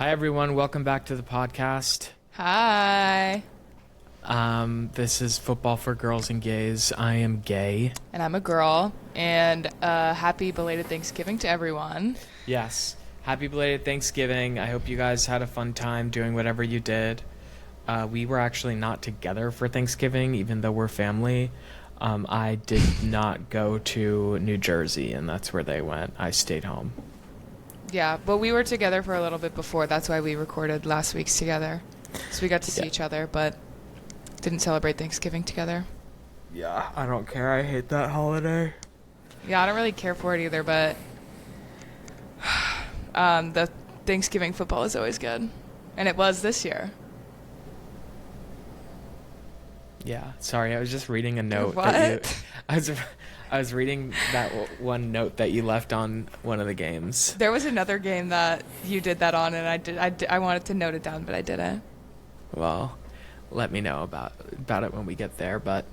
Hi, everyone. Welcome back to the podcast. Hi. This is Football for Girls and Gays. I am gay. And I'm a girl. And happy belated Thanksgiving to everyone. Yes. Happy belated Thanksgiving. I hope you guys had a fun time doing whatever you did. We were actually not together for Thanksgiving, even though we're family. I did not go to New Jersey, and that's where they went. I stayed home. Yeah, but we were together for a little bit before. That's why we recorded last week's together. So we got to see each other, but didn't celebrate Thanksgiving together. Yeah, I don't care. I hate that holiday. Yeah, I don't really care for it either, but the Thanksgiving football is always good. And it was this year. Yeah, sorry. I was just reading a note. What? I was reading that one note that you left on one of the games. There was another game that you did that on, and I wanted to note it down, but I didn't. Well, let me know about it when we get there. But,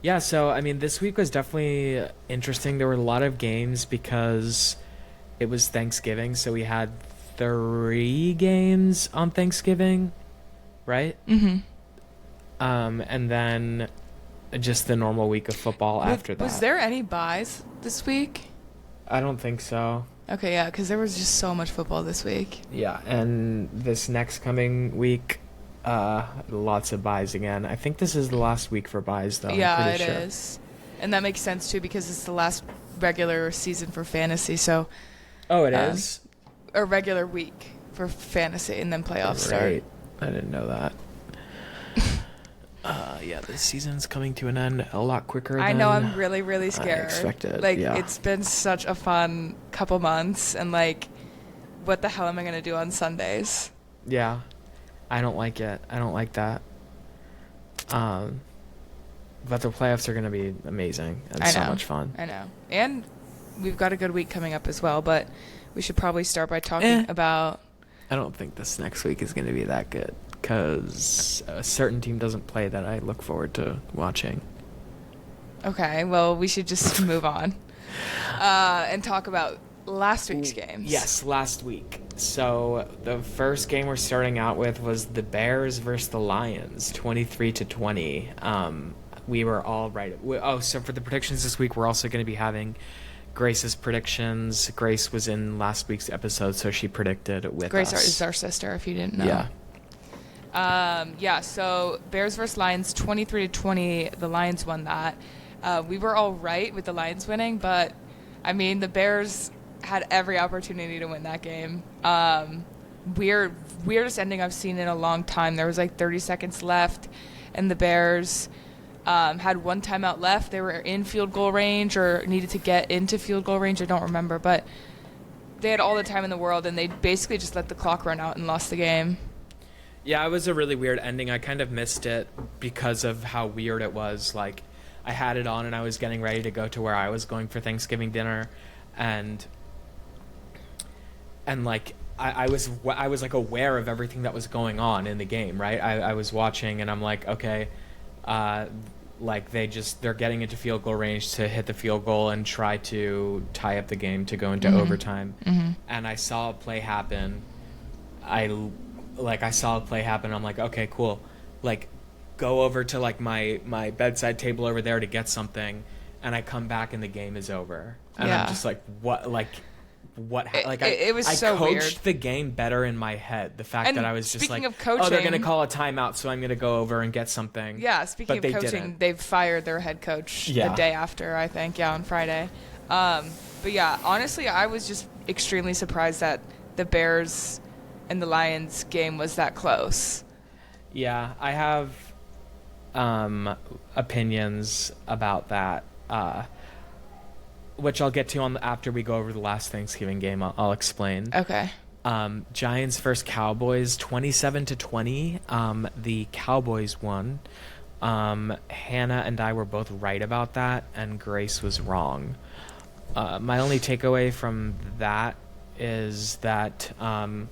yeah. So I mean, this week was definitely interesting. There were a lot of games because it was Thanksgiving, so we had 3 games on Thanksgiving, right? Mm-hmm. And then just the normal week of football after that. Was there any buys this week? I don't think so. Okay, yeah, because there was just so much football this week. Yeah, and this next coming week, lots of buys again. I think this is the last week for buys, though. Yeah, it is. And that makes sense, too, because it's the last regular season for fantasy, so... Oh, it is? A regular week for fantasy, and then playoffs start. Right. I didn't know that. Yeah, this season's coming to an end a lot quicker than I know, I'm really, really scared. I expected, Like, yeah. It's been such a fun couple months, and, like, what the hell am I going to do on Sundays? Yeah. I don't like it. I don't like that. But the playoffs are going to be amazing and so much fun. I know. And we've got a good week coming up as well, but we should probably start by talking about... I don't think this next week is going to be that good because a certain team doesn't play that I look forward to watching. Okay, well, we should just move on and talk about last week's games. Yes, last week. So the first game we're starting out with was the Bears versus the Lions, 23-20. We were all right. So for the predictions this week, we're also going to be having Grace's predictions. Grace was in last week's episode, so she predicted with Grace us. is our sister, if you didn't know. Yeah. So Bears versus Lions, 23-20. The Lions won that. We were all right with the Lions winning, but, I mean, the Bears had every opportunity to win that game. Weirdest ending I've seen in a long time. There was, 30 seconds left, and the Bears... had one timeout left. They were in field goal range or needed to get into field goal range. I don't remember, but they had all the time in the world, and they basically just let the clock run out and lost the game. Yeah, it was a really weird ending. I kind of missed it because of how weird it was. Like, I had it on and I was getting ready to go to where I was going for Thanksgiving dinner, and I was aware of everything that was going on in the game, right? I was watching and I'm like, okay, they're getting into field goal range to hit the field goal and try to tie up the game to go into overtime. Mm-hmm. And I saw a play happen. I saw a play happen. I'm like, okay, cool. Like, go over to my bedside table over there to get something, and I come back and the game is over. And I'm just like, what? It was so weird. I coached the game better in my head. The fact that I was just like, coaching, they're going to call a timeout, so I'm going to go over and get something. Yeah, speaking of coaching, they've fired their head coach the day after, I think, on Friday. But yeah, honestly, I was just extremely surprised that the Bears and the Lions game was that close. Yeah, I have opinions about that. Which I'll get to after we go over the last Thanksgiving game. I'll explain. Okay. Giants versus Cowboys, 27-20. The Cowboys won. Hannah and I were both right about that, and Grace was wrong. My only takeaway from that is that, oh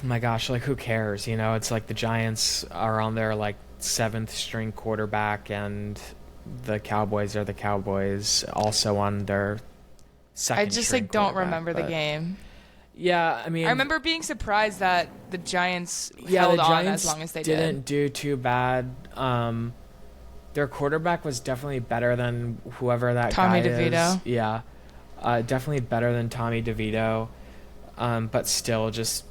my gosh, who cares? It's like the Giants are on their 7th string quarterback, and the Cowboys are the Cowboys, also on their second I just string don't quarterback, remember the but- game. Yeah, I mean, I remember being surprised that the Giants the held on Giants as long as they didn't did. do too bad. Their quarterback was definitely better than whoever that Tommy guy DeVito. is. Yeah, definitely better than Tommy DeVito, but still just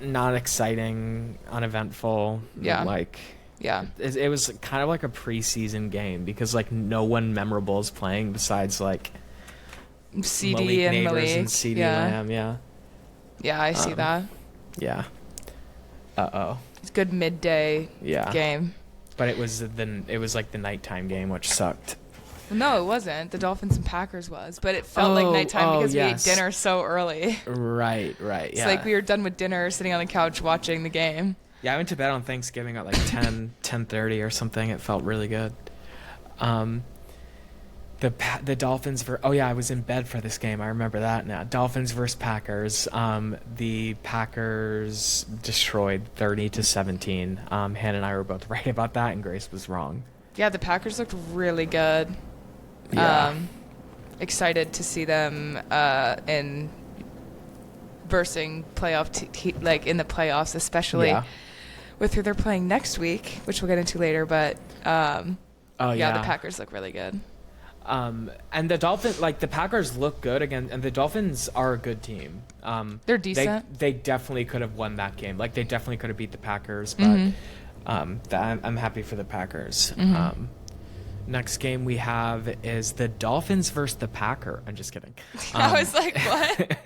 not exciting, uneventful. Yeah. Like, Yeah. it was kind of like a preseason game because like no one memorable is playing besides like CD Malik and Neighbors Malik. and CD yeah. Lamb. Yeah, Yeah, I see that. yeah. It's a good midday Yeah. game. But it was like the nighttime game, which sucked. No, it wasn't. The Dolphins and Packers was, but it felt like nighttime because yes. we ate dinner so early. Right. Yeah. It's like we were done with dinner, sitting on the couch watching the game. Yeah, I went to bed on Thanksgiving at like 10:30 or something. It felt really good. The Dolphins I was in bed for this game. I remember that now. Dolphins versus Packers. The Packers destroyed 30-17. Hannah and I were both right about that, and Grace was wrong. Yeah, the Packers looked really good. Yeah. Excited to see them in versing playoff like in the playoffs, especially with who they're playing next week, which we'll get into later. But the Packers look really good. And the the Packers look good again, and the Dolphins are a good team. They're decent. They definitely could have won that game. Like they definitely could have beat the Packers, but I'm happy for the Packers. Next game we have is the Dolphins versus the Packer. I'm just kidding. I was like, what?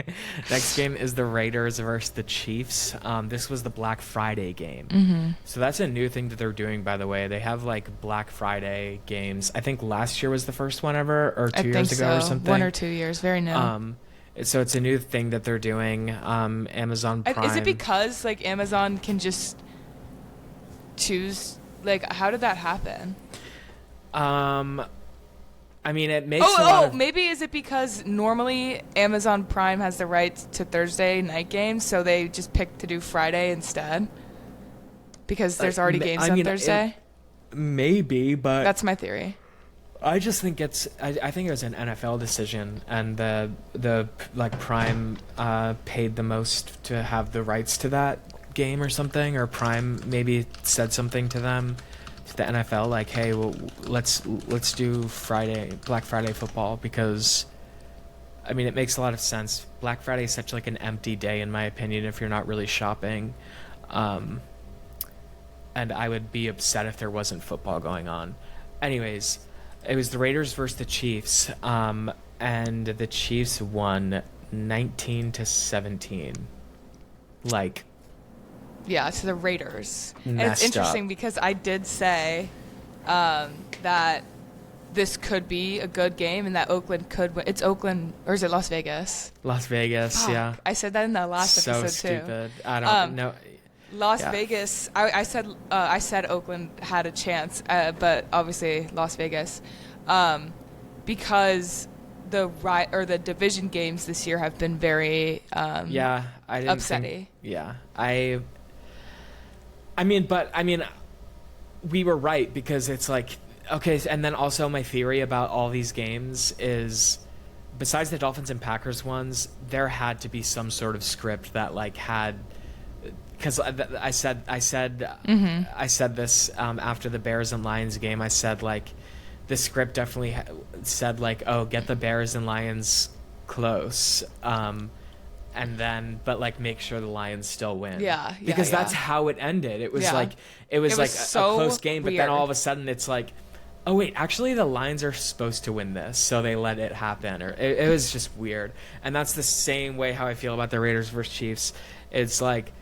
Next game is the Raiders versus the Chiefs. This was the Black Friday game. So that's a new thing that they're doing, by the way. They have like Black Friday games. I think last year was the first one ever, or 2 years ago or something. 1 or 2 years, very new. So it's a new thing that they're doing. Amazon Prime. Is it because like Amazon can just choose? Like, how did that happen? I mean, it makes a lot of... maybe is it because normally Amazon Prime has the rights to Thursday night games, so they just picked to do Friday instead? Because there's already games on Thursday? Maybe, but... That's my theory. I just think I think it was an NFL decision, and the Prime paid the most to have the rights to that game or something, or Prime maybe said something to them, to the NFL, like, hey, well, let's do Black Friday football, because I mean, it makes a lot of sense. Black Friday is such like an empty day, in my opinion, if you're not really shopping. And I would be upset if there wasn't football going on. Anyways, it was the Raiders versus the Chiefs, and the Chiefs won 19-17. Like, yeah, to the Raiders. And Messed it's interesting up. because I did say that this could be a good game and that Oakland could win. It's Oakland, or is it Las Vegas? Las Vegas, Fuck. yeah. I said that in the last So episode stupid. too. I don't know. Las Yeah. Vegas. I said Oakland had a chance, but obviously Las Vegas, because the division games this year have been very I didn't upsetty. I mean, we were right, because it's like, okay, and then also my theory about all these games is, besides the Dolphins and Packers ones, there had to be some sort of script that like had, because I said this after the Bears and Lions game. I said like the script definitely said like, oh, get the Bears and Lions close, and then but like make sure the Lions still win. Because that's how it ended. It was like it was like so a close game, but weird. then all of a sudden it's like, oh wait, actually the Lions are supposed to win this, so they let it happen. Or it was just weird. And that's the same way how I feel about the Raiders versus Chiefs. It's like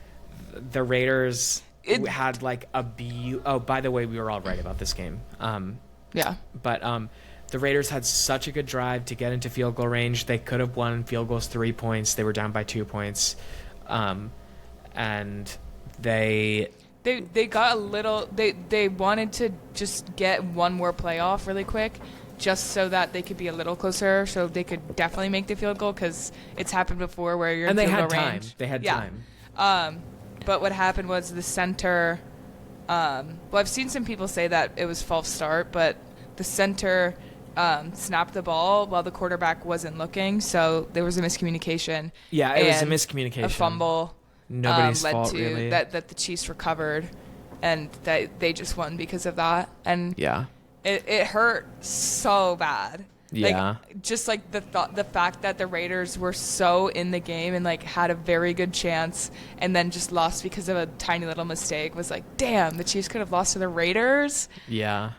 the Raiders had like oh, by the way, we were all right about this game. But the Raiders had such a good drive to get into field goal range. They could have won field goals 3 points. They were down by 2 points. And they got a little. They wanted to just get one more playoff really quick, just so that they could be a little closer, so they could definitely make the field goal, because it's happened before where you're in field goal range. They had time. But what happened was the center. Well, I've seen some people say that it was false start, but the center snapped the ball while the quarterback wasn't looking, so there was a miscommunication. Yeah, it was a miscommunication. A fumble. Nobody's led fault, to really. that the Chiefs recovered, and that they just won because of that. And yeah, it hurt so bad. Yeah. Like, just like the fact that the Raiders were so in the game and like had a very good chance and then just lost because of a tiny little mistake was like, damn, the Chiefs could have lost to the Raiders. Yeah.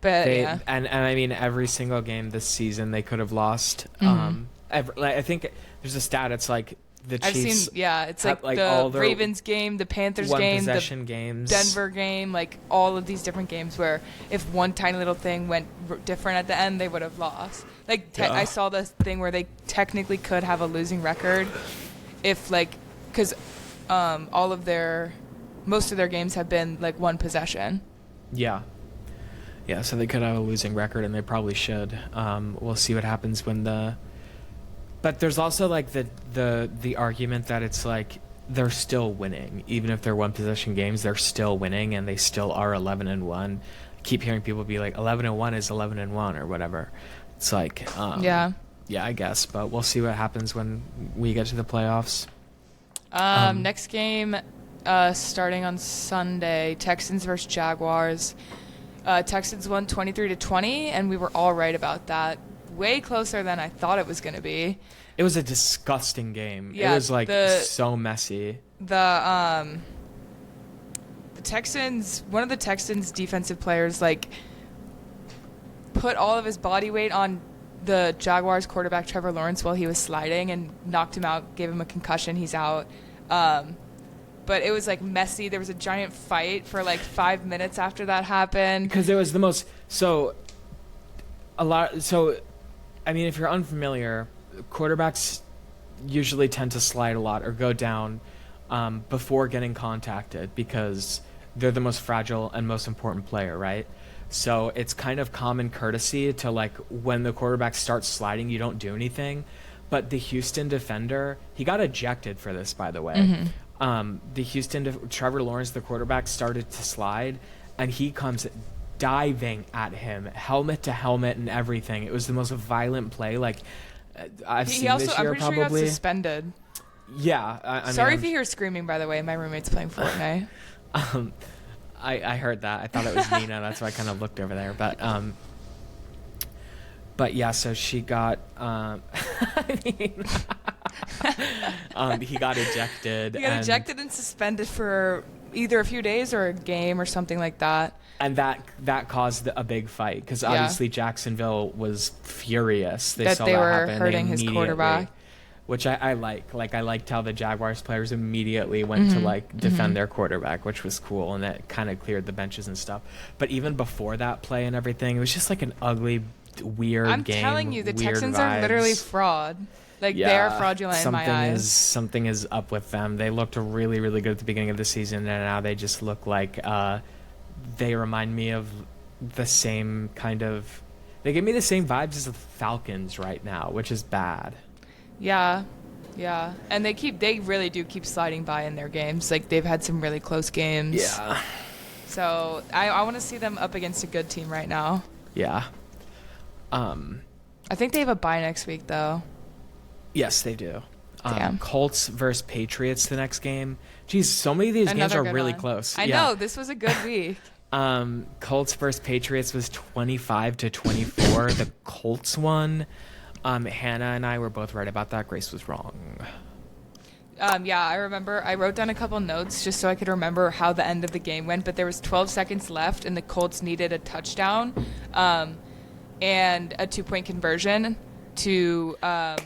But and I mean, every single game this season they could have lost. I think there's a stat. It's like the Chiefs. It's like the all their Ravens game, the Panthers game, the games. Denver game, like all of these different games where if one tiny little thing went different at the end, they would have lost. Like I saw this thing where they technically could have a losing record if because most of their games have been like one possession. Yeah. Yeah, so they could have a losing record, and they probably should. We'll see what happens when But there's also like the argument that it's like they're still winning, even if they're one possession games. They're still winning, and they still are 11-1. I keep hearing people be like 11-1 is 11-1 or whatever. It's like yeah, I guess, but we'll see what happens when we get to the playoffs. Next game, starting on Sunday, Texans versus Jaguars. Texans won 23-20, and we were all right about that. Way closer than I thought it was going to be. It was a disgusting game. Yeah, it was like so messy. The Texans, one of the Texans defensive players, like put all of his body weight on the Jaguars quarterback Trevor Lawrence while he was sliding and knocked him out, gave him a concussion. He's out. But it was like messy. There was a giant fight for like 5 minutes after that happened. Because it was the most I mean, if you're unfamiliar, quarterbacks usually tend to slide a lot or go down before getting contacted because they're the most fragile and most important player, right? So it's kind of common courtesy to, like, when the quarterback starts sliding, you don't do anything. But the Houston defender, he got ejected for this, by the way. Mm-hmm. Trevor Lawrence, the quarterback, started to slide, and he comes diving at him, helmet to helmet and everything. It was the most violent play I've seen this year, I'm pretty sure he got suspended. Yeah. Sorry if you hear screaming, by the way. My roommate's playing Fortnite. I heard that. I thought it was Nina. That's why I kind of looked over there. But yeah, so she got he got ejected. He got ejected and suspended for either a few days or a game or something like that. And that caused a big fight because obviously Jacksonville was furious. They saw that happen. They were hurting his quarterback. Which I like. Like, I liked how the Jaguars players immediately went to defend their quarterback, which was cool, and that kind of cleared the benches and stuff. But even before that play and everything, it was just like an ugly, weird game. I'm telling you, the Texans vibes. are literally fraud. They are fraudulent in my eyes. Something is up with them. They looked really, really good at the beginning of the season, and now they just look like they remind me of the same kind of. They give me the same vibes as the Falcons right now, which is bad. Yeah, and they really do keep sliding by in their games. Like, they've had some really close games. Yeah. So I want to see them up against a good team right now. Yeah. I think they have a bye next week, though. Yes, they do. Damn. Colts versus Patriots the next game. Jeez, so many of these games are really close. I know, this was a good week. Colts versus Patriots was 25-24. The Colts won. Hannah and I were both right about that. Grace was wrong. Yeah, I remember. I wrote down a couple notes just so I could remember how the end of the game went. But there was 12 seconds left, and the Colts needed a touchdown and a two-point conversion to a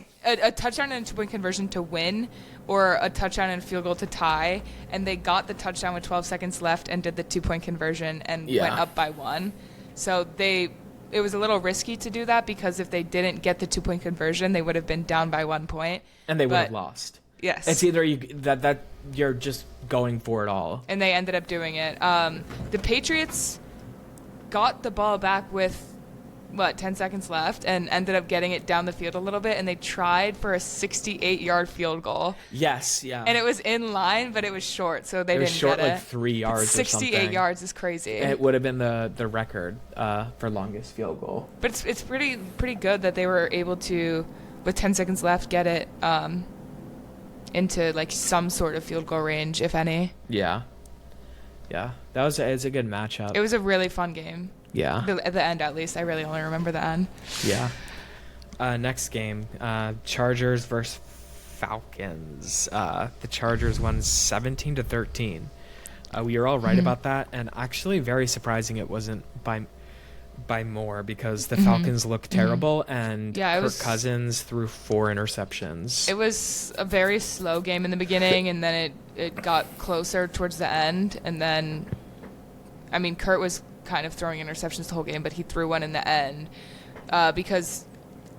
touchdown and a two-point conversion to win, or a touchdown and a field goal to tie. And they got the touchdown with 12 seconds left and did the two-point conversion and went up by 1. So it was a little risky to do that because if they didn't get the two-point conversion, they would have been down by 1 point. And they would have lost. Yes. It's either that you're just going for it all. And they ended up doing it. The Patriots got the ball back with 10 seconds left, and ended up getting it down the field a little bit, and they tried for a 68-yard field goal. Yes, yeah. And it was in line, but it was short, so they didn't get it. It was short, like 3 yards or something. 68 yards is crazy. And it would have been the record for longest field goal. But it's pretty good that they were able to, with 10 seconds left, get it into like some sort of field goal range, if any. Yeah. It's a good matchup. It was a really fun game. Yeah. At the end, at least. I really only remember the end. Yeah. Next game, Chargers versus Falcons. The Chargers won 17-13. We were all right about that, and actually very surprising it wasn't by more, because the Falcons looked terrible, and Kirk Cousins threw 4 interceptions. It was a very slow game in the beginning, and then it got closer towards the end, and then, I mean, Kurt was kind of throwing interceptions the whole game, but he threw one in the end, because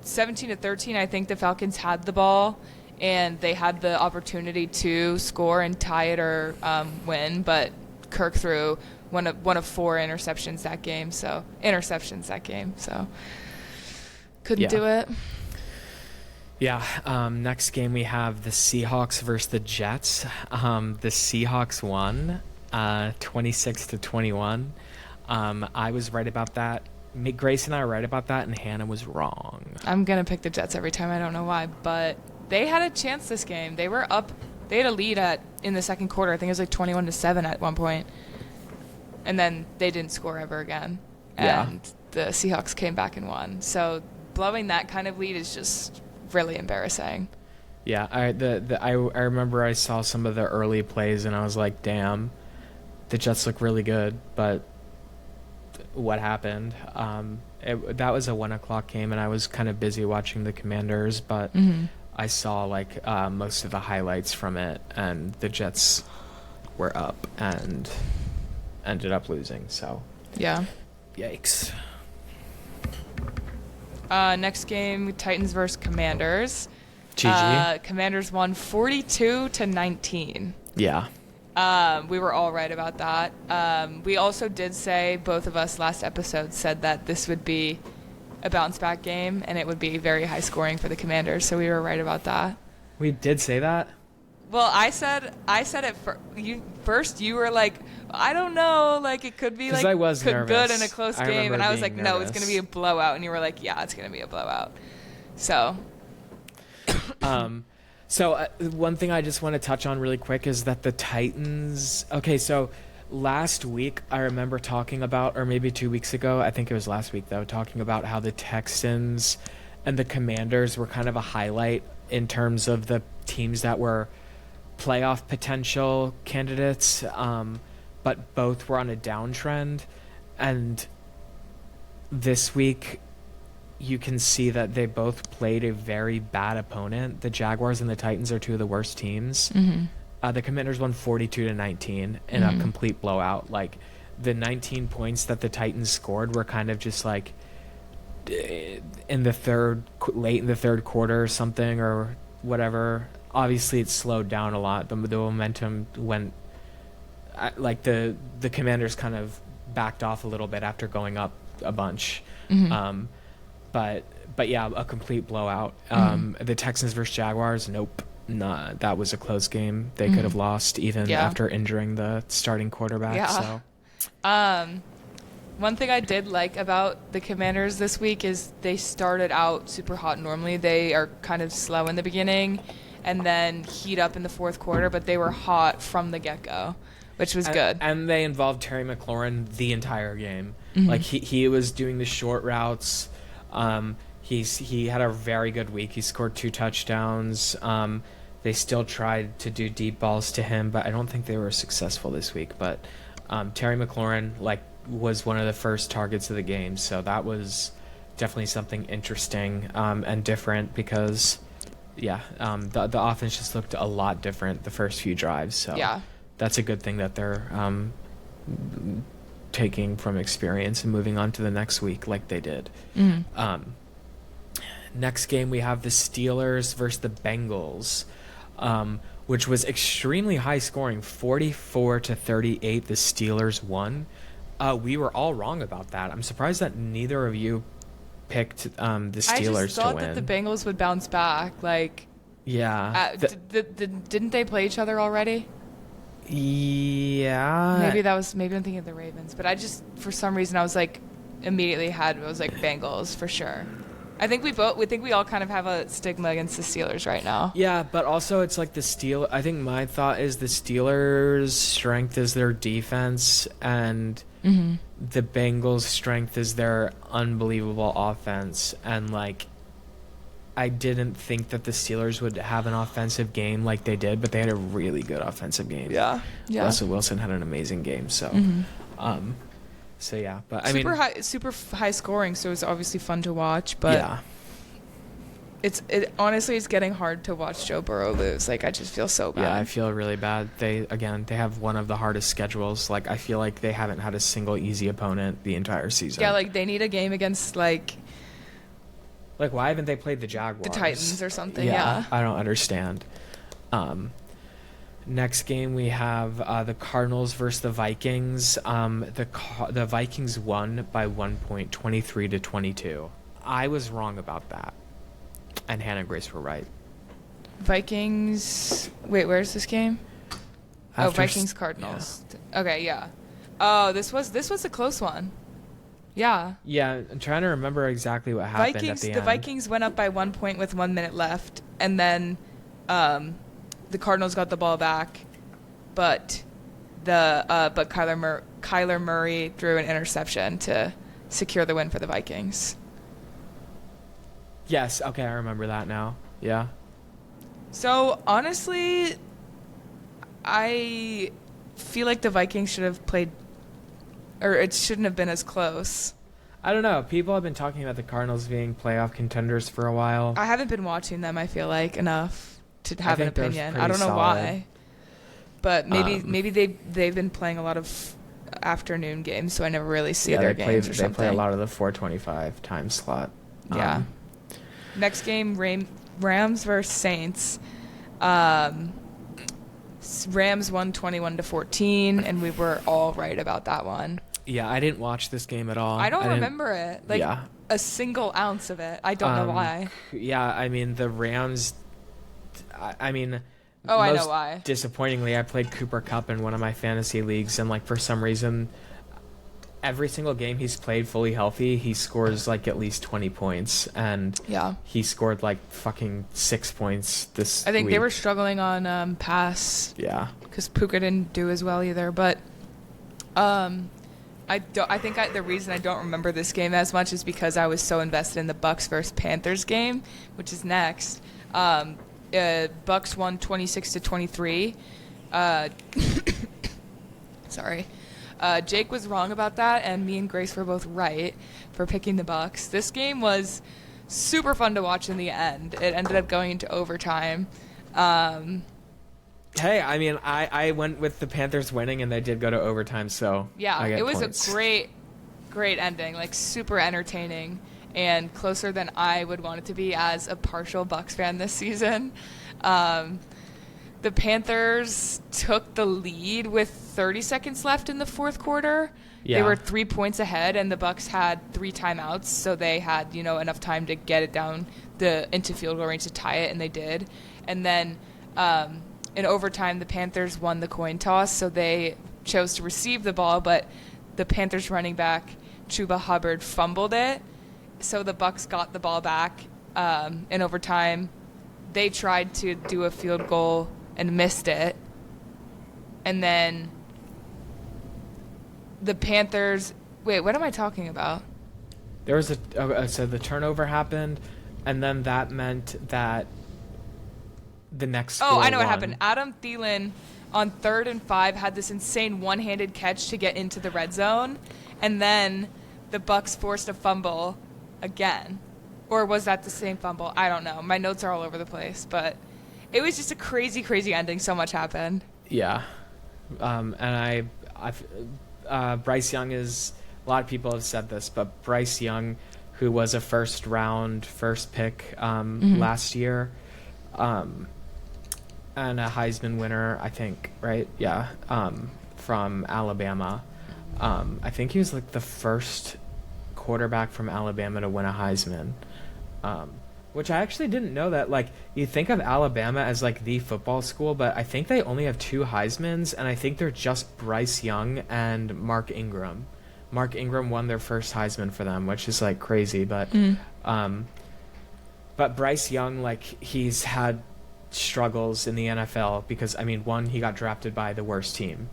17-13, I think the Falcons had the ball, and they had the opportunity to score and tie it or win, but Kirk threw one of 4 interceptions that game, so couldn't do it. Yeah. Next game we have the Seahawks versus the Jets. The Seahawks won 26-21. I was right about that. Grace and I were right about that, and Hannah was wrong. I'm gonna pick the Jets every time. I don't know why, but they had a chance this game. They were up. They had a lead in the second quarter. I think it was like 21-7 at one point. And then they didn't score ever again. And the Seahawks came back and won. So blowing that kind of lead is just really embarrassing. Yeah, I remember I saw some of the early plays and I was like, damn, the Jets look really good, but what happened? That was a 1:00 game, and I was kind of busy watching the Commanders, but I saw like most of the highlights from it, and the Jets were up and ended up losing. So yeah, yikes. Next game, Titans versus Commanders. GG. Commanders won 42-19. Yeah. We were all right about that. We also did say, both of us last episode said that this would be a bounce back game and it would be very high scoring for the Commanders, so we were right about that. We did say that? Well, I said it first. You were like, I don't know, like it could be like I was nervous. Good in a close game, and I was like, nervous. no, it's going to be a blowout, and you were like, yeah, it's going to be a blowout. So So one thing I just want to touch on really quick is that the Titans... Okay, so last week I remember talking about, or maybe 2 weeks ago, I think it was last week though, talking about how the Texans and the Commanders were kind of a highlight in terms of the teams that were playoff potential candidates, but both were on a downtrend. And this week you can see that they both played a very bad opponent. The Jaguars and the Titans are two of the worst teams. The Commanders won 42-19 in a complete blowout. Like, the 19 points that the Titans scored were kind of just like late in the third quarter or something or whatever. Obviously it slowed down a lot. The momentum went, like the Commanders kind of backed off a little bit after going up a bunch. But yeah, a complete blowout. The Texans versus Jaguars, nope. Nah, that was a close game. They could have lost even after injuring the starting quarterback. Yeah. So. One thing I did like about the Commanders this week is they started out super hot. Normally they are kind of slow in the beginning and then heat up in the fourth quarter, but they were hot from the get-go, which was good. And they involved Terry McLaurin the entire game. Like, he was doing the short routes. He had a very good week. He scored 2 touchdowns. They still tried to do deep balls to him, but I don't think they were successful this week. But Terry McLaurin was one of the first targets of the game, so that was definitely something interesting and different because, the offense just looked a lot different the first few drives. So that's a good thing that they're taking from experience and moving on to the next week like they did. Next game we have the Steelers versus the Bengals, which was extremely high scoring, 44-38. The Steelers won. We were all wrong about that. I'm surprised that neither of you picked the Steelers I just to thought win. that the Bengals would bounce back. Like, Yeah. didn't they play each other already? Yeah. Maybe I'm thinking of the Ravens, but I just, for some reason, I was like, Bengals for sure. I think we all kind of have a stigma against the Steelers right now. Yeah, but also it's like I think my thought is the Steelers' strength is their defense, and the Bengals' strength is their unbelievable offense. And like, I didn't think that the Steelers would have an offensive game like they did, but they had a really good offensive game. Yeah. Russell Wilson had an amazing game. So, so yeah, but super high scoring, so it was obviously fun to watch. But yeah, honestly, it's getting hard to watch Joe Burrow lose. Like, I just feel so bad. Yeah, I feel really bad. They have one of the hardest schedules. Like, I feel like they haven't had a single easy opponent the entire season. Yeah, like they need a game against like why haven't they played the Jaguars? The Titans or something. Yeah. I don't understand. Next game we have the Cardinals versus the Vikings. The Vikings won by 1 point, 23-22. I was wrong about that, and Hannah and Grace were right. Vikings. Wait, where's this game? Vikings Cardinals. Yeah. Okay, yeah. Oh, this was a close one. Yeah. Yeah, I'm trying to remember exactly what happened at the end. The Vikings went up by 1 point with 1 minute left, and then the Cardinals got the ball back, but Kyler Murray threw an interception to secure the win for the Vikings. Yes, okay, I remember that now. Yeah. So, honestly, I feel like the Vikings should have played, or it shouldn't have been as close. I don't know. People have been talking about the Cardinals being playoff contenders for a while. I haven't been watching them, I feel like, enough to have an opinion. I don't know solid. why. But maybe they've been playing a lot of afternoon games, so I never really see their games or something. They play a lot of the 4:25 time slot. Yeah. Next game, Rams versus Saints. Rams won 21-14, and we were all right about that one. Yeah, I didn't watch this game at all. I don't remember it. A single ounce of it. I don't know why. Yeah, I mean, the Rams... I know why. Disappointingly, I played Cooper Kupp in one of my fantasy leagues, and for some reason, every single game he's played fully healthy, he scores at least 20 points, and he scored fucking 6 points this week. I think they were struggling on pass. Yeah, because Puka didn't do as well either. But the reason I don't remember this game as much is because I was so invested in the Bucks versus Panthers game, which is next. Bucks won 26-23. Sorry. Jake was wrong about that, and me and Grace were both right for picking the Bucks. This game was super fun to watch in the end. It ended up going into overtime. Hey, I mean, I went with the Panthers winning, and they did go to overtime, so yeah, I get it was points. A great ending, super entertaining, and closer than I would want it to be as a partial Bucks fan this season. The Panthers took the lead with 30 seconds left in the fourth quarter. Yeah. They were 3 points ahead, and the Bucks had 3 timeouts, so they had enough time to get it down into field goal range to tie it, and they did. And then in overtime, the Panthers won the coin toss, so they chose to receive the ball, but the Panthers running back Chuba Hubbard fumbled it, so the Bucks got the ball back in overtime. They tried to do a field goal and missed it. And then the Panthers... Wait, what am I talking about? There was so the turnover happened, and then that meant that the next score I know won. what happened. Adam Thielen on 3rd and 5 had this insane one-handed catch to get into the red zone, and then the Bucks forced a fumble again. Or was that the same fumble? I don't know. My notes are all over the place, but it was just a crazy, crazy ending. So much happened. Yeah. And Bryce Young is, a lot of people have said this, but Bryce Young, who was a first pick last year, and a Heisman winner, I think, right? Yeah. From Alabama. I think he was the first quarterback from Alabama to win a Heisman. Which I actually didn't know that. Like, you think of Alabama as like the football school, but I think they only have 2 Heismans, and I think they're just Bryce Young and Mark Ingram. Mark Ingram won their first Heisman for them, which is like crazy, but Bryce Young, like, he's had struggles in the NFL because, I mean, 1, he got drafted by the worst team.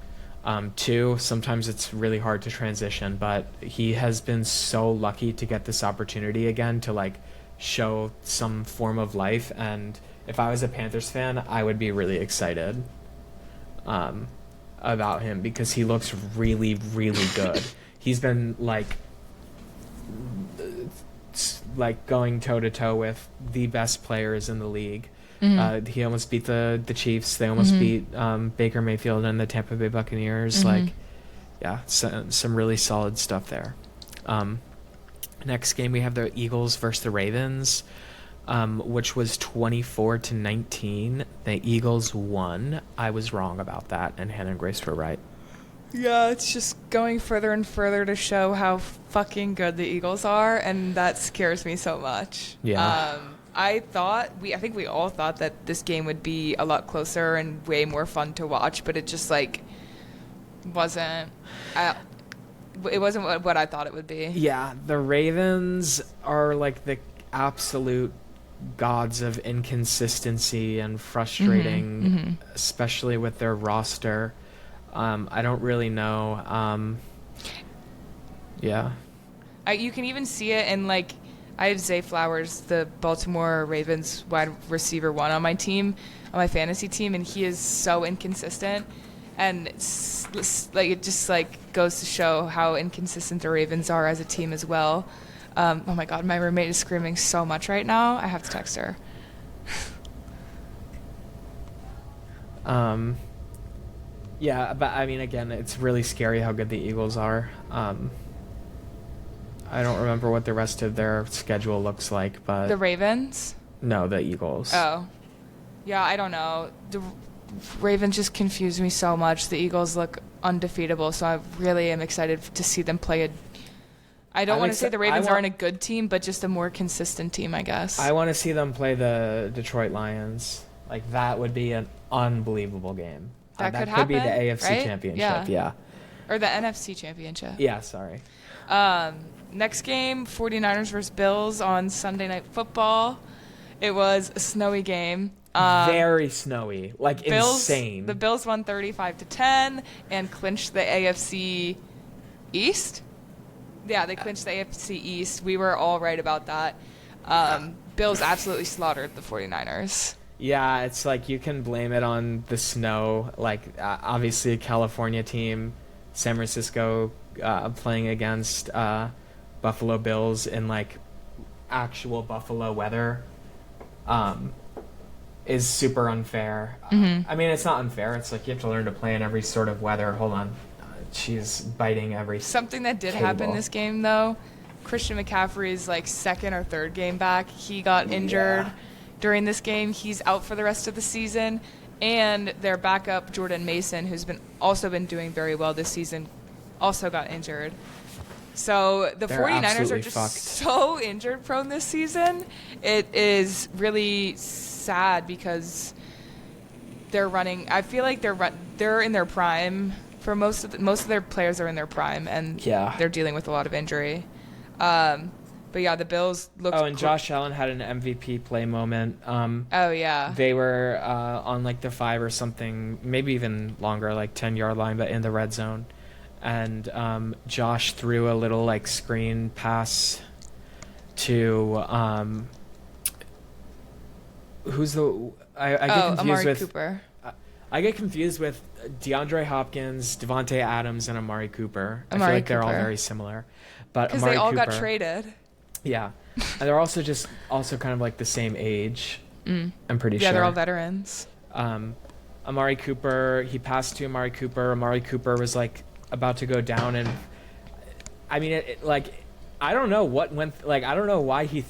2, sometimes it's really hard to transition, but he has been so lucky to get this opportunity again to like show some form of life, and if I was a Panthers fan, I would be really excited about him because he looks really, really good. He's been like going toe to toe with the best players in the league. He almost beat the Chiefs. They almost beat Baker Mayfield and the Tampa Bay Buccaneers. Like, yeah, some really solid stuff there. Next game we have the Eagles versus the Ravens, which was 24-19. The Eagles won. I was wrong about that, and Hannah and Grace were right. Yeah, it's just going further and further to show how fucking good the Eagles are, and that scares me so much. Yeah. I think we all thought that this game would be a lot closer and way more fun to watch, but it just like wasn't. It wasn't what I thought it would be. Yeah, the Ravens are like the absolute gods of inconsistency and frustrating, especially with their roster. I don't really know. Yeah. You can even see it in, like, I have Zay Flowers, the Baltimore Ravens wide receiver 1 on my team, on my fantasy team, and he is so inconsistent. And it's, like, it just like goes to show how inconsistent the Ravens are as a team as well. Oh my God, my roommate is screaming so much right now. I have to text her. Yeah, but I mean, again, it's really scary how good the Eagles are. I don't remember what the rest of their schedule looks like, but The Ravens? No, the Eagles. Oh. Yeah, I don't know. The Ravens just confuse me so much. The Eagles look undefeatable, so I really am excited to see them play I don't want to say the Ravens aren't a good team, but just a more consistent team, I guess. I want to see them play the Detroit Lions. Like, that would be an unbelievable game. That could be the happen, AFC right? Championship, yeah. Or the NFC Championship. Yeah, sorry. Next game, 49ers versus Bills on Sunday Night Football. It was a snowy game. Very snowy, like insane. The Bills won 35-10 and clinched the AFC East. Yeah, they clinched the AFC East. We were all right about that. Bills absolutely slaughtered the 49ers. Yeah, it's like you can blame it on the snow. Like, obviously a California team, San Francisco playing against Buffalo Bills in like actual Buffalo weather is super unfair. I mean, it's not unfair. It's like you have to learn to play in every sort of weather. Hold on. She's biting every Something that did cable. happen this game, though, Christian McCaffrey's like second or third game back, he got injured during this game. He's out for the rest of the season. And their backup, Jordan Mason, who's also been doing very well this season, also got injured. So the 49ers are just so injured prone this season. It is really sad because they're running. I feel like they're in their prime. For most of their players are in their prime, and they're dealing with a lot of injury. But yeah, the Bills looked. Oh, and Josh Allen had an MVP play moment. They were on like the 5 or something, maybe even longer, like 10-yard line, but in the red zone. And Josh threw a little like screen pass to who's the I get confused Amari with Cooper. I get confused with DeAndre Hopkins, Devontae Adams, and Amari Cooper. I feel like they're all very similar, but because Amari they all Cooper, got traded. Yeah, and they're also kind of like the same age. I'm pretty sure. Yeah, they're all veterans. Amari Cooper, he passed to Amari Cooper. Amari Cooper was like about to go down, and I mean, I don't know what went. Like, I don't know why he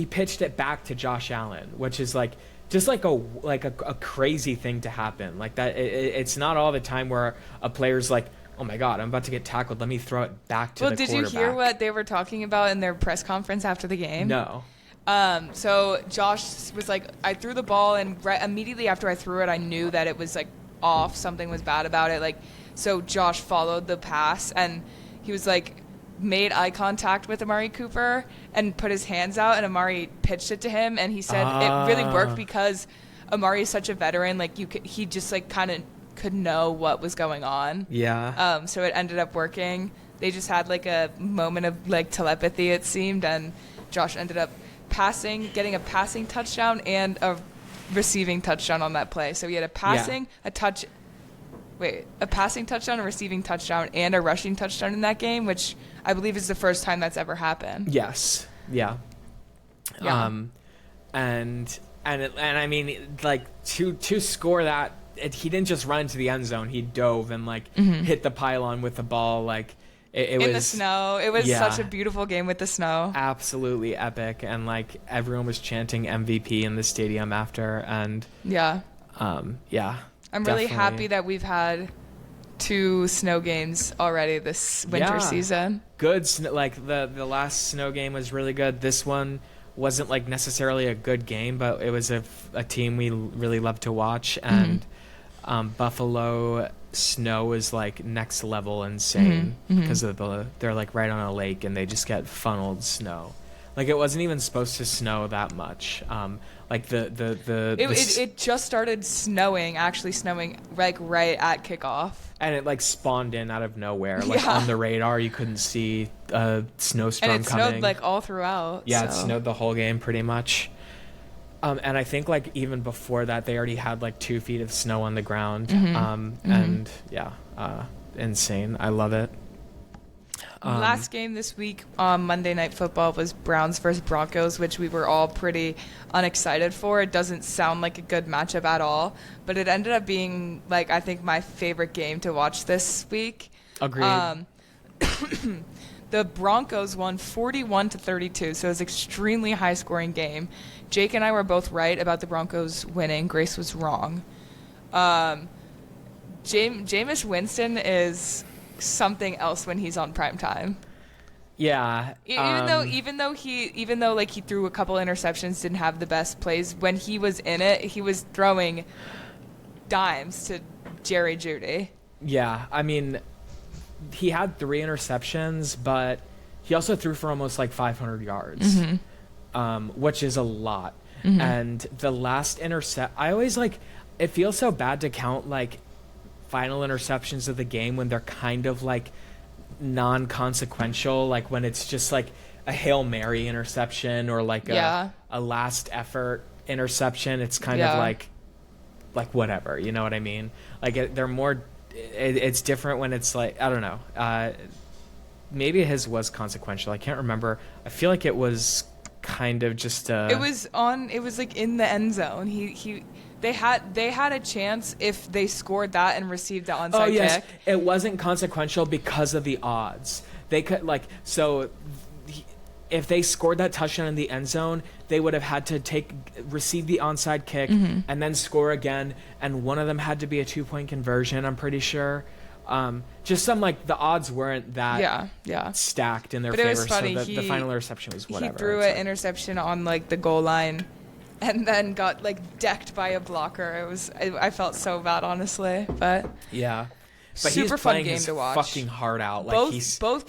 pitched it back to Josh Allen, which is like just like a crazy thing to happen. Like that, it's not all the time where a player's like oh my God, I'm about to get tackled. Let me throw it back to the quarterback. Well, did you hear what they were talking about in their press conference after the game? No. So Josh was like, I threw the ball, and immediately after I threw it, I knew that it was like off. Something was bad about it. Like, so Josh followed the pass, and he was like, made eye contact with Amari Cooper and put his hands out, and Amari pitched it to him, and he said it really worked because Amari is such a veteran. Like, he just like kind of could know what was going on. Yeah. So it ended up working. They just had like a moment of like telepathy, it seemed, and Josh ended up getting a passing touchdown and a receiving touchdown on that play. So he had a passing, a passing touchdown, a receiving touchdown, and a rushing touchdown in that game, which I believe is the first time that's ever happened. Yes. Yeah. And I mean, like to score that, he didn't just run into the end zone. He dove and like hit the pylon with the ball. Like it was in the snow. It was such a beautiful game with the snow. Absolutely epic, and like everyone was chanting MVP in the stadium after. And I'm really happy that we've had 2 snow games already this winter season. Good, like the last snow game was really good. This one wasn't like necessarily a good game, but it was a team we really love to watch, and Buffalo snow is like next level insane because of they're like right on a lake, and they just get funneled snow. Like, it wasn't even supposed to snow that much. Like it just started actually snowing like right at kickoff, and it like spawned in out of nowhere, like on the radar. You couldn't see a snowstorm and it coming. snowed like all throughout. Yeah, it snowed the whole game pretty much. And I think like even before that, they already had like 2 feet of snow on the ground. And insane. I love it. Last game this week on Monday Night Football was Browns versus Broncos, which we were all pretty unexcited for. It doesn't sound like a good matchup at all, but it ended up being like, I think, my favorite game to watch this week. Agreed. The Broncos won 41-32, so it was an extremely high-scoring game. Jake and I were both right about the Broncos winning. Grace was wrong. Jameis Winston is something else when he's on prime time. Yeah. Even though like he threw a couple interceptions, didn't have the best plays, when he was in it, he was throwing dimes to Jerry Jeudy. Yeah, I mean, he had 3 interceptions, but he also threw for almost like 500 yards, which is a lot. And the last I always like, it feels so bad to count like final interceptions of the game when they're kind of like non-consequential, like when it's just like a Hail Mary interception or like a last effort interception. It's kind of like whatever, you know what I mean? Like they're more, it's different when it's like, I don't know, maybe his was consequential. I can't remember. I feel like it was kind of just it was like in the end zone. They had a chance if they scored that and received the onside kick. It wasn't consequential because of the odds. They could if they scored that touchdown in the end zone, they would have had to receive the onside kick and then score again, and one of them had to be a 2-point conversion, I'm pretty sure. Just some like the odds weren't that stacked in their favor. It was funny. So the final interception was whatever. He threw an interception on like the goal line, and then got like decked by a blocker. I felt so bad, honestly, but yeah. But super he's fun game his to watch. Fucking hard out. Like both he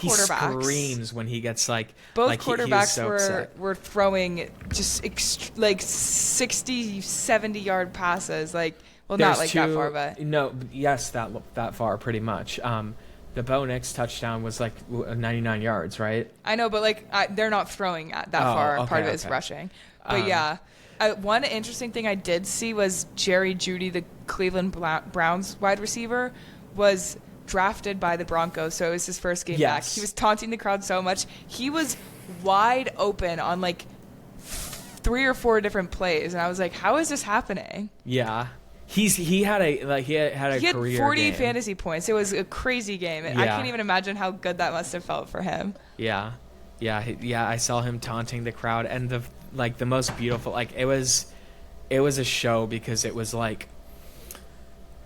quarterbacks screams when he gets like both quarterbacks so were throwing just like 60, 70 yard passes. Like, well, not like that far, but no, yes, that far pretty much. The Bo Nix touchdown was like 99 yards, right? I know, but like they're not throwing that far. Part of it is rushing. But one interesting thing I did see was Jerry Jeudy, the Cleveland Browns wide receiver, was drafted by the Broncos, so it was his first game back. He was taunting the crowd so much. He was wide open on like 3 or 4 different plays, and I was like, how is this happening? Yeah. He had a career 40 game. fantasy points. It was a crazy game. I can't even imagine how good that must have felt for him. Yeah. I saw him taunting the crowd, and the most beautiful, like it was a show because it was like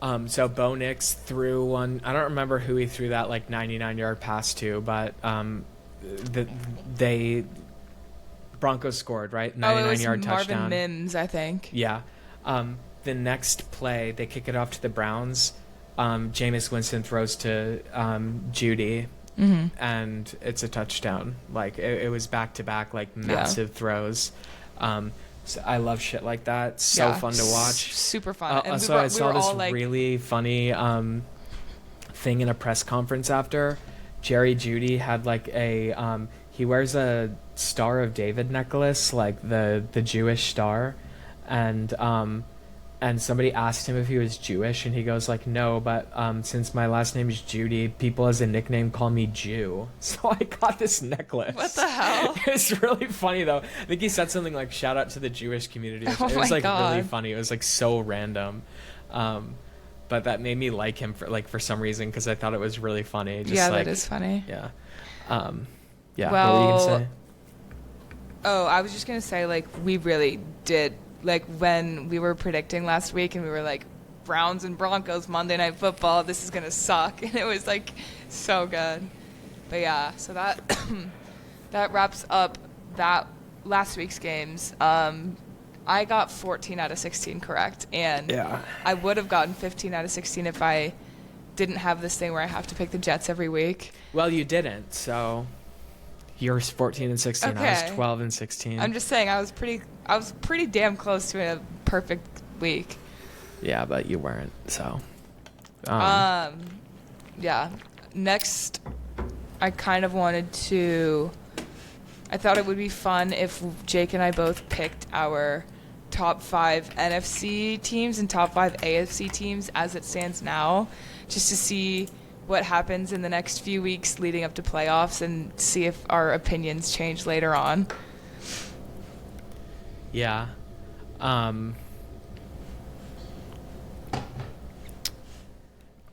So Bo Nix threw one. I don't remember who he threw that like 99-yard pass to, but they Broncos scored, right? 99-yard touchdown. Marvin Mims, I think. Yeah. The next play, they kick it off to the Browns. Jameis Winston throws to Judy, and it's a touchdown. Like it was back to back, like massive throws. So I love shit like that. So fun to watch. Super fun. And I saw this really funny thing in a press conference after. Jerry Jeudy had like a he wears a Star of David necklace, like the Jewish star, and somebody asked him if he was Jewish, and he goes like, no, but since my last name is Judy, people as a nickname call me Jew. So I got this necklace. What the hell? It's really funny though. I think he said something like, shout out to the Jewish community. Oh it was like God. really funny. It was like so random. But that made me like him for some reason, because I thought it was really funny. Just that is funny. Yeah. Well, what were you gonna say? Oh, I was just gonna say, like, we really did, like, when we were predicting last week and we were like, Browns and Broncos Monday Night Football, this is gonna suck, and it was like so good. But yeah, so that that wraps up that last week's games. I got 14 out of 16 correct, and I would have gotten 15 out of 16 if I didn't have this thing where I have to pick the Jets every week. Well, you didn't, so you're 14 and 16. Okay. I was 12 and 16. I'm just saying I was pretty damn close to a perfect week. Yeah, but you weren't, so. Yeah. Next, I kind of wanted to. I thought it would be fun if Jake and I both picked our top 5 NFC teams and top 5 AFC teams as it stands now, just to see what happens in the next few weeks leading up to playoffs and see if our opinions change later on. Yeah. I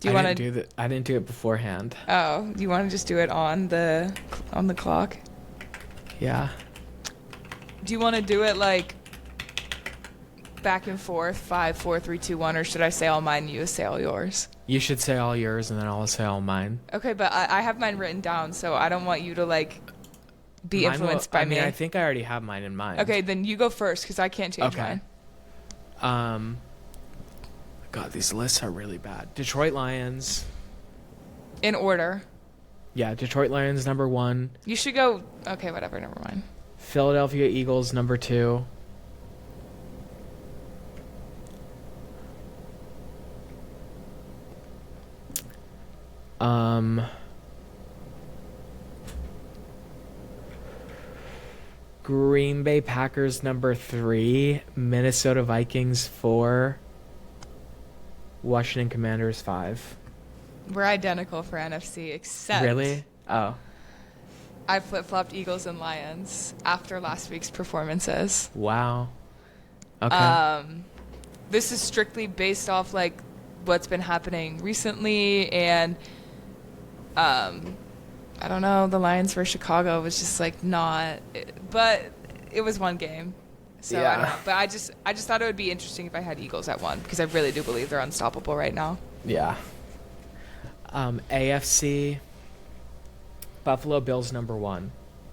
didn't do it beforehand. Oh, do you want to just do it on the clock? Yeah. Do you want to do it like back and forth, 5, 4, 3, 2, 1, or should I say all mine and you say all yours? You should say all yours and then I'll say all mine. Okay, but I have mine written down, so I don't want you to like be influenced by me. I think I already have mine in mind. Okay, then you go first because I can't change mine. God, these lists are really bad. Detroit Lions. In order. Yeah, Detroit Lions number 1. You should go. Okay, whatever. Never mind. Philadelphia Eagles number 2. Green Bay Packers number 3. Minnesota Vikings 4. Washington Commanders 5. We're identical for NFC, except really? Oh. I flip-flopped Eagles and Lions after last week's performances. Wow. Okay. This is strictly based off like what's been happening recently, and I don't know, the Lions versus Chicago was just like not, but it was one game. So yeah. I don't know. But I just thought it would be interesting if I had Eagles at 1 because I really do believe they're unstoppable right now. Yeah. AFC, Buffalo Bills number 1,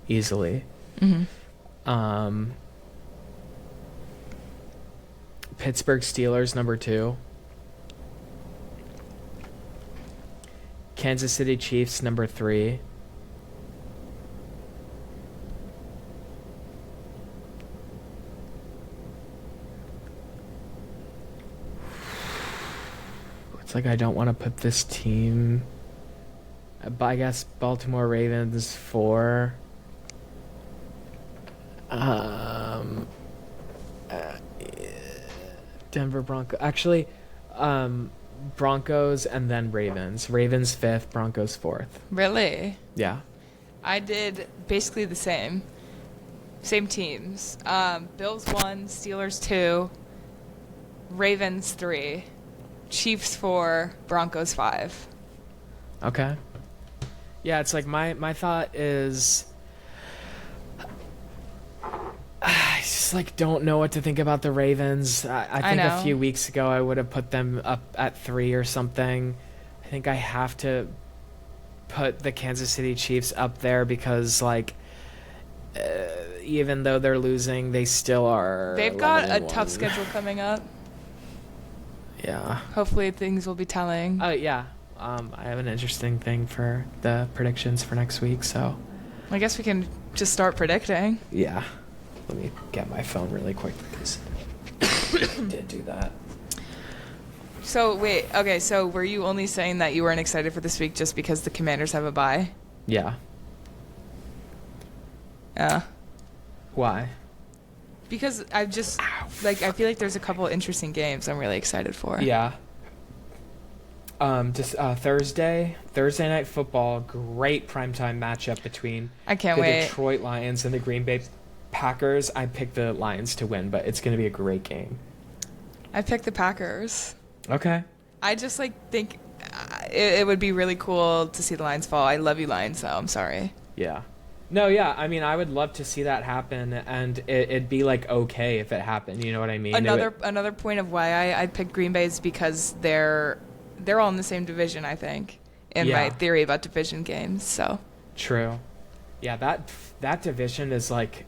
easily. Mm-hmm. Pittsburgh Steelers number 2. Kansas City Chiefs number 3. Like I don't want to put this team, but I guess Baltimore Ravens 4. Denver Broncos. Actually, Broncos and then Ravens. Ravens 5th, Broncos 4th. Really? Yeah. I did basically the same. Same teams. Bills 1, Steelers 2, Ravens 3. Chiefs 4, Broncos 5. Okay. Yeah, it's like my thought is just like don't know what to think about the Ravens. I think know. a few weeks ago I would have put them up at 3 or something. I think I have to put the Kansas City Chiefs up there because like even though they're losing, they still are. They've got a 11-1. tough schedule coming up. Yeah. Hopefully things will be telling. Yeah. I have an interesting thing for the predictions for next week, so I guess we can just start predicting. yeah. Let me get my phone really quick because I did do that. So wait, okay, so were you only saying that you weren't excited for this week just because the Commanders have a bye? Yeah. Yeah. Why? Because I just I feel like there's a couple interesting games I'm really excited for. Yeah. Just Thursday night football, great primetime matchup between I can't the wait. Detroit Lions and the Green Bay Packers. I picked the Lions to win, but it's going to be a great game. I picked the Packers. Okay. I just think it would be really cool to see the Lions fall. I love you, Lions, so I'm sorry. Yeah. No, yeah. I mean, I would love to see that happen, and it'd be like okay if it happened. You know what I mean? Another point of why I picked Green Bay is because they're all in the same division. I think in my theory about division games. So true. Yeah, that division is like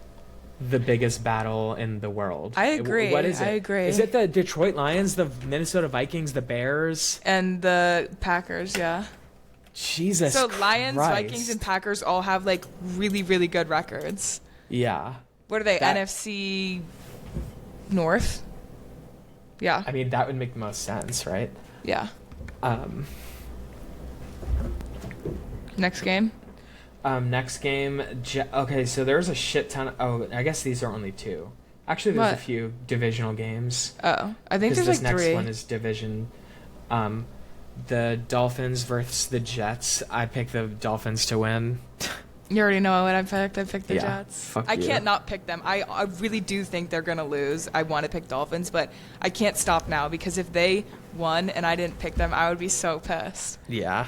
the biggest battle in the world. I agree. What is it? I agree. Is it the Detroit Lions, the Minnesota Vikings, the Bears, and the Packers? Yeah. Jesus. So Lions, Christ. Vikings, and Packers all have like really, really good records. Yeah. What are they? NFC North. Yeah. I mean, that would make the most sense, right? Yeah. Next game. Next game. Okay, so there's a shit ton. I guess these are only 2. Actually, there's a few divisional games. Oh, I think there's this like 3. next one is division. The Dolphins versus the Jets. I picked the Dolphins to win. You already know what I picked. I picked the Yeah, Jets. fuck I you. can't not pick them. I really do think they're going to lose. I want to pick Dolphins, but I can't stop now because if they won and I didn't pick them, I would be so pissed. Yeah,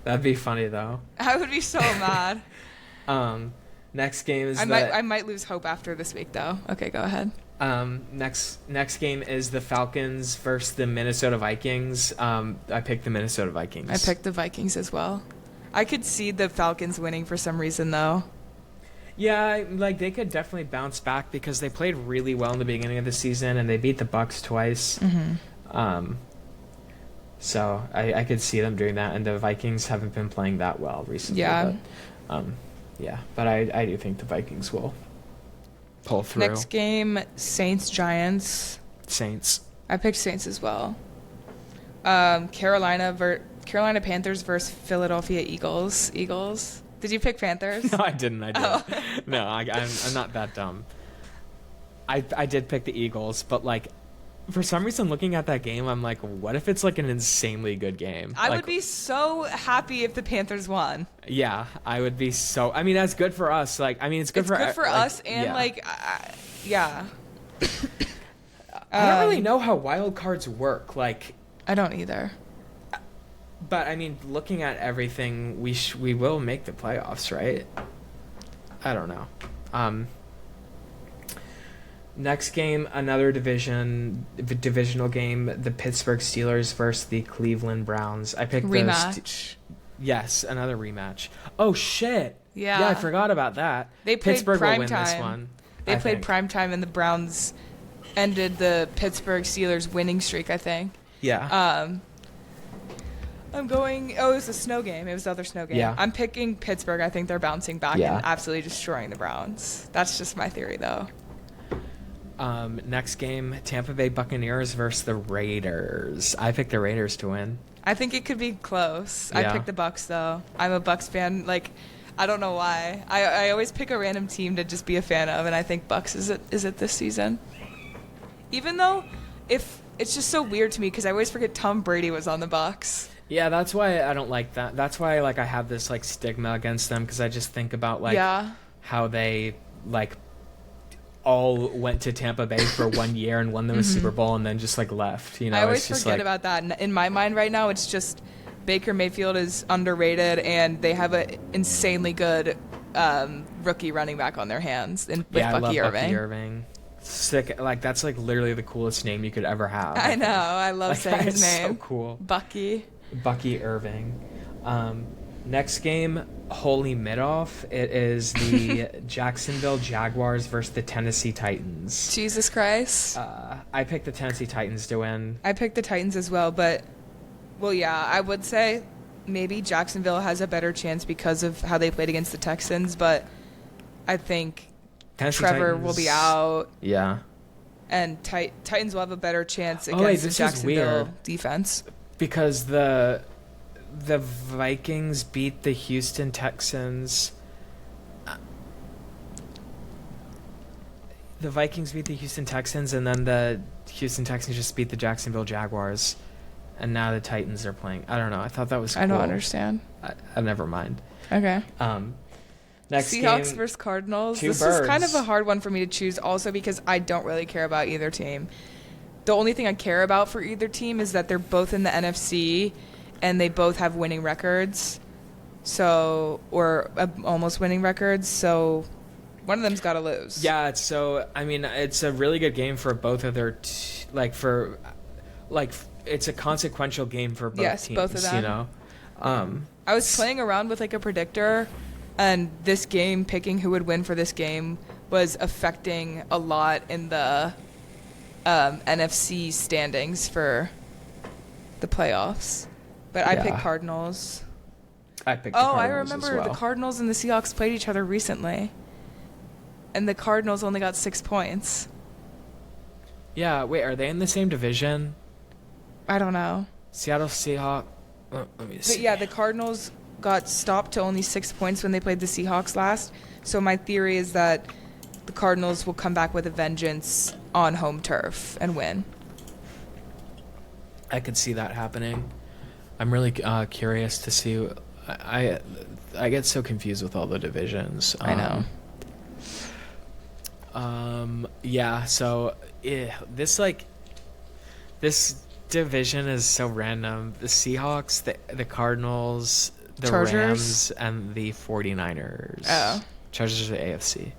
that'd be funny though. I would be so mad. Next game is I might lose hope after this week, though. Okay, go ahead. Next game is the Falcons versus the Minnesota Vikings. I picked the Minnesota Vikings. I picked the Vikings as well. I could see the Falcons winning for some reason, though. Yeah, like they could definitely bounce back because they played really well in the beginning of the season and they beat the Bucks twice. Mm-hmm. So I could see them doing that, and the Vikings haven't been playing that well recently. Yeah. But I do think the Vikings will pull through. Next game, Saints-Giants. Saints. I picked Saints as well. Carolina Panthers versus Philadelphia Eagles. Did you pick Panthers? No, I didn't. I didn't. Oh. No, I'm not that dumb. I did pick the Eagles, but like for some reason looking at that game, I'm like, what if it's like an insanely good game? I like, would be so happy if the Panthers won. Yeah, I would be so. I mean, that's good for us. Like, I mean, it's good for us, and yeah. I don't really know how wild cards work. Like, I don't either. But I mean, looking at everything, we will make the playoffs, right? I don't know. Next game, another divisional game, the Pittsburgh Steelers versus the Cleveland Browns. I picked rematch. Yes, another rematch. Oh shit! Yeah, I forgot about that. They played Pittsburgh will win time. this one. They played primetime, and the Browns ended the Pittsburgh Steelers winning streak, I think. Yeah. I'm going. Oh, it was a snow game. It was the other snow game. Yeah. I'm picking Pittsburgh. I think they're bouncing back and absolutely destroying the Browns. That's just my theory, though. Next game, Tampa Bay Buccaneers versus the Raiders. I picked the Raiders to win. I think it could be close. Yeah. I picked the Bucs, though. I'm a Bucs fan. Like, I don't know why. I always pick a random team to just be a fan of, and I think Bucs is it this season. Even though, if it's just so weird to me because I always forget Tom Brady was on the Bucs. Yeah, that's why I don't like that. That's why I have this stigma against them because I just think about how they all went to Tampa Bay for 1 year and won them a Super Bowl and then just left. You know, I always forget about that. And in my mind right now, it's just Baker Mayfield is underrated and they have an insanely good rookie running back on their hands with Bucky Irving. Bucky Irving. Sick. Like, that's like literally the coolest name you could ever have. I know. I love Like, saying his that's name. so cool. Bucky. Bucky Irving. Next game, Holy Midoff. It is the Jacksonville Jaguars versus the Tennessee Titans. Jesus Christ. I picked the Tennessee Titans to win. I picked the Titans as well, but, well, yeah, I would say maybe Jacksonville has a better chance because of how they played against the Texans, but I think Tennessee Trevor Titans, will be out, Yeah. and Titans will have a better chance Oh, wait, against the this is Jacksonville weird. defense. Because the Vikings beat the Houston Texans. The Vikings beat the Houston Texans, and then the Houston Texans just beat the Jacksonville Jaguars. And now the Titans are playing. I don't know. I thought that was cool. I don't understand. Never mind. Okay. Next Seahawks game, versus Cardinals. two This birds. is kind of a hard one for me to choose also because I don't really care about either team. The only thing I care about for either team is that they're both in the NFC and they both have winning records. So, or almost winning records. So, one of them's got to lose. Yeah, it's a really good game for both of their, it's a consequential game for both teams. Both of them. You know, I was playing around with like a predictor, and this game, picking who would win for this game, was affecting a lot in the NFC standings for the playoffs. But I picked Cardinals. I picked the Cardinals I remember as well. the Cardinals and the Seahawks played each other recently. And the Cardinals only got 6 points. Yeah, wait, are they in the same division? I don't know. Seattle Seahawks. Let me see. But yeah, the Cardinals got stopped to only 6 points when they played the Seahawks last. So my theory is that the Cardinals will come back with a vengeance on home turf and win. I could see that happening. I'm really curious to see. I get so confused with all the divisions. I know. Yeah. So this division is so random. The Seahawks, the Cardinals, the Chargers? Rams, and the 49ers. Oh. Chargers are the AFC.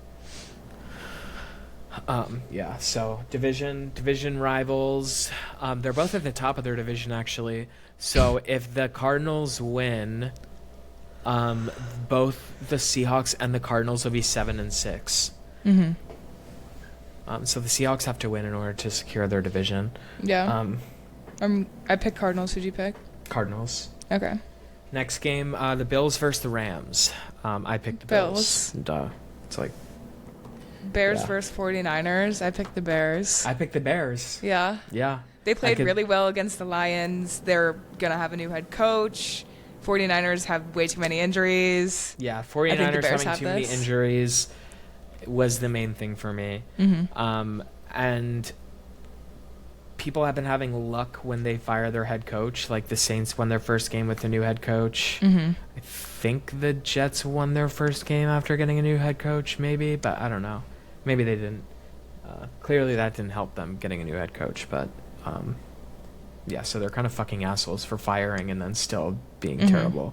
Yeah, so division rivals. They're both at the top of their division, actually. So if the Cardinals win, both the Seahawks and the Cardinals will be 7-6. Mm-hmm. So the Seahawks have to win in order to secure their division. Yeah. I picked Cardinals. Who'd you pick? Cardinals. Okay. Next game, the Bills versus the Rams. I picked the Bills. Duh. It's like Bears versus 49ers. I picked the Bears. I picked the Bears. Yeah. Yeah. They played really well against the Lions. They're going to have a new head coach. 49ers have way too many injuries. Yeah, 49ers having too many injuries was the main thing for me. Mm-hmm. And people have been having luck when they fire their head coach. Like the Saints won their first game with the new head coach. Mm-hmm. I think the Jets won their first game after getting a new head coach, maybe, but I don't know. Maybe they didn't. Clearly that didn't help them getting a new head coach, but yeah, so they're kind of fucking assholes for firing and then still being terrible.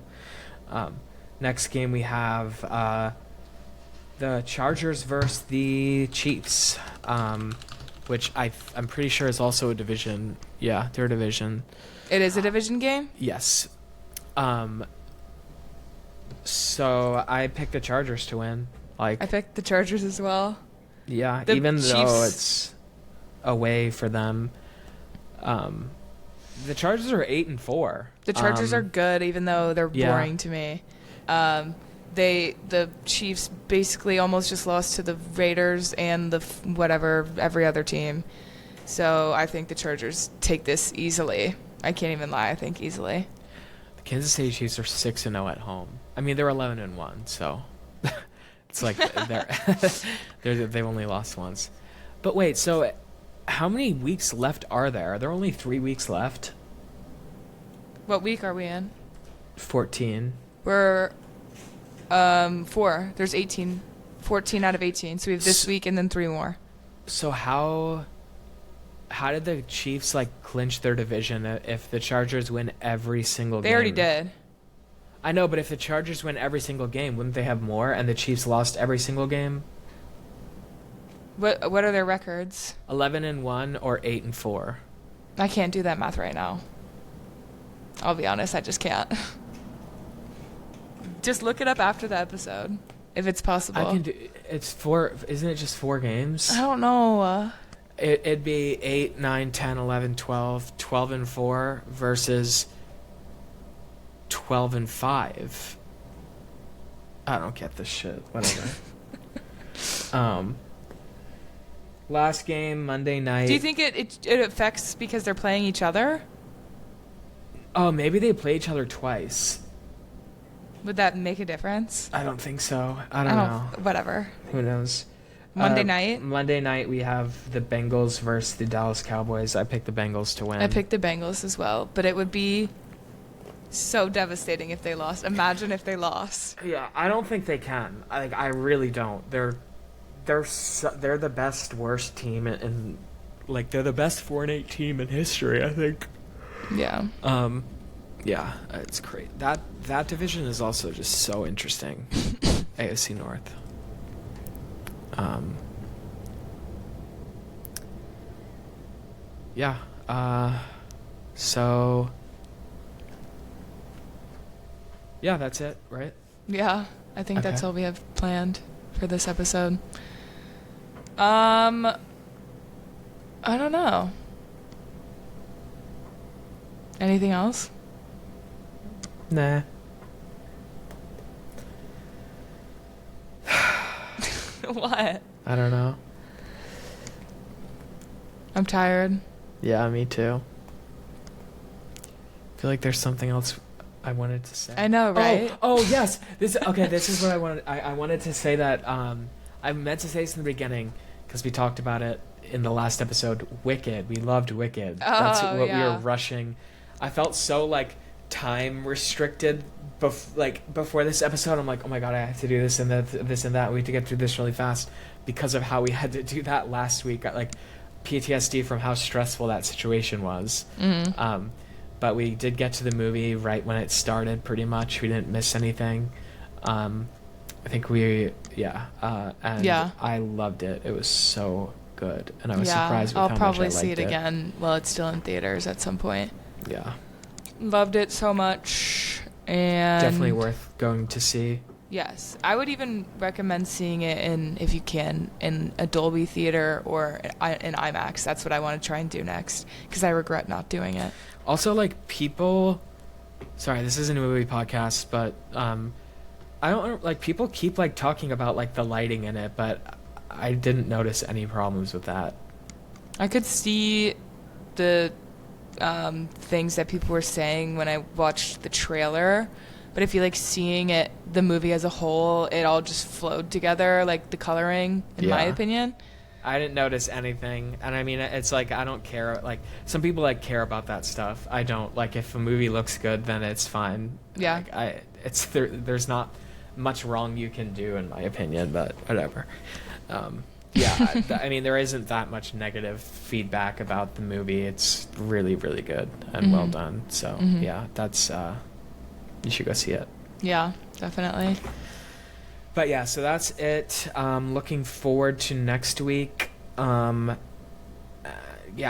Next game we have the Chargers versus the Chiefs, which I'm pretty sure is also a division. Yeah, they're a division. It is a division game? Yes. So I picked the Chargers to win. I picked the Chargers as well. Yeah, The even Chiefs, though it's away for them. The Chargers are 8-4. The Chargers are good, even though they're boring to me. The Chiefs basically almost just lost to the Raiders and every other team. So I think the Chargers take this easily. I can't even lie. I think easily. The Kansas City Chiefs are 6-0 at home. I mean, they're 11-1, so it's like they've only lost once. But wait, so how many weeks left are there? Are there only 3 weeks left? What week are we in? 14. We're 4. There's 18. 14 out of 18. So we have this week and then 3 more. So how did the Chiefs clinch their division if the Chargers win every single game? They already did. I know, but if the Chargers win every single game, wouldn't they have more and the Chiefs lost every single game? What are their records? 11-1 or 8-4. I can't do that math right now. I'll be honest, I just can't. Just look it up after the episode, if it's possible. I can do. It's 4. Isn't it just 4 games? I don't know. It'd be 8, 9, 10, 11, 12, 12-4 versus 12-5. I don't get this shit. Whatever. Last game Monday night. Do you think it affects because they're playing each other? Oh, maybe they play each other twice. Would that make a difference? I don't think so. I don't know. Whatever. Who knows? Monday night? Monday night we have the Bengals versus the Dallas Cowboys. I picked the Bengals to win. I picked the Bengals as well, but it would be so devastating if they lost. Imagine if they lost. Yeah, I don't think they can. I really don't. They're the best worst team in they're the best 4-8 team in history, I think. Yeah. Yeah, it's great. That division is also just so interesting. AFC North. Yeah. So. Yeah, that's it, right? Yeah, I think that's Okay. all we have planned for this episode. I don't know. Anything else? Nah. What? I don't know. I'm tired. Yeah, me too. I feel like there's something else I wanted to say. I know, right? Oh yes. This is what I wanted. I wanted to say that I meant to say this in the beginning because we talked about it in the last episode. Wicked. We loved Wicked. That's what we were rushing. I felt so time restricted before this episode. I'm like, oh my god, I have to do this and that. We have to get through this really fast because of how we had to do that last week. PTSD from how stressful that situation was. Mm-hmm. But we did get to the movie right when it started, pretty much. We didn't miss anything. I think and I loved it. It was so good, and I was surprised with how much I liked it. I'll probably see it again while it's still in theaters at some point. Yeah. Loved it so much, and definitely worth going to see. Yes, I would even recommend seeing it if you can, in a Dolby theater or in IMAX. That's what I want to try and do next, because I regret not doing it. Also, people... Sorry, this isn't a movie podcast, but I don't... people keep, talking about, the lighting in it, but I didn't notice any problems with that. I could see the things that people were saying when I watched the trailer, but if you seeing it, the movie as a whole, it all just flowed together, the coloring, in my opinion. I didn't notice anything, and I mean, it's I don't care. Some people care about that stuff. I don't. If a movie looks good, then it's fine. Yeah. There's not much wrong you can do, in my opinion, but whatever. Yeah, I mean, there isn't that much negative feedback about the movie. It's really, really good and well done. So yeah, that's you should go see it. Yeah, definitely. But yeah, so that's it. Looking forward to next week. Yeah,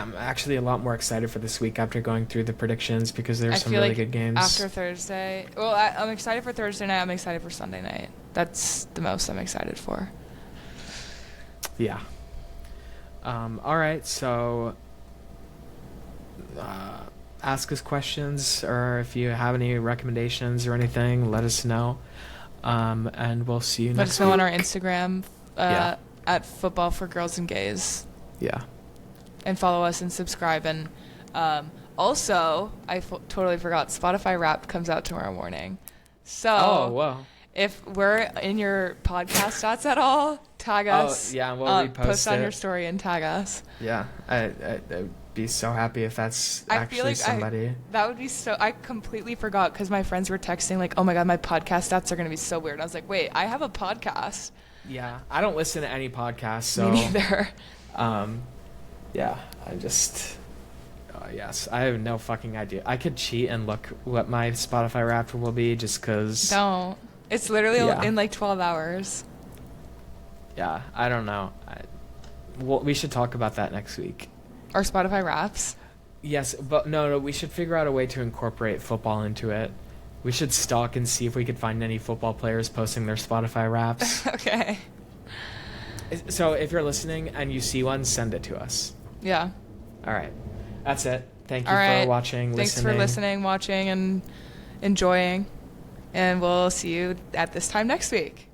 I'm actually a lot more excited for this week after going through the predictions because there's some really good games. After Thursday, well, I'm excited for Thursday night. I'm excited for Sunday night. That's the most I'm excited for. Yeah. All right, so ask us questions, or if you have any recommendations or anything, let us know. And we'll see you next week. Let us know on our Instagram at Football for Girls and Gays. Yeah. And follow us and subscribe. And also, I totally forgot, Spotify Wrapped comes out tomorrow morning. So if we're in your podcast stats at all, tag us. Oh, yeah, we'll repost post on it. your story and tag us. Yeah, I'd be so happy if that's actually somebody. That would be so... I completely forgot because my friends were texting oh my God, my podcast stats are going to be so weird. I was like, wait, I have a podcast. Yeah, I don't listen to any podcasts, so... Me neither. Yeah, I just... yes, I have no fucking idea. I could cheat and look what my Spotify Wrapped will be just because... Don't. It's literally in 12 hours. Yeah, I don't know. Well, we should talk about that next week. Our Spotify Wraps? Yes, but no, we should figure out a way to incorporate football into it. We should stalk and see if we could find any football players posting their Spotify Wraps. Okay. So if you're listening and you see one, send it to us. Yeah. All right. That's it. Thank you for watching, Thanks listening. for listening, watching, and enjoying. And we'll see you at this time next week.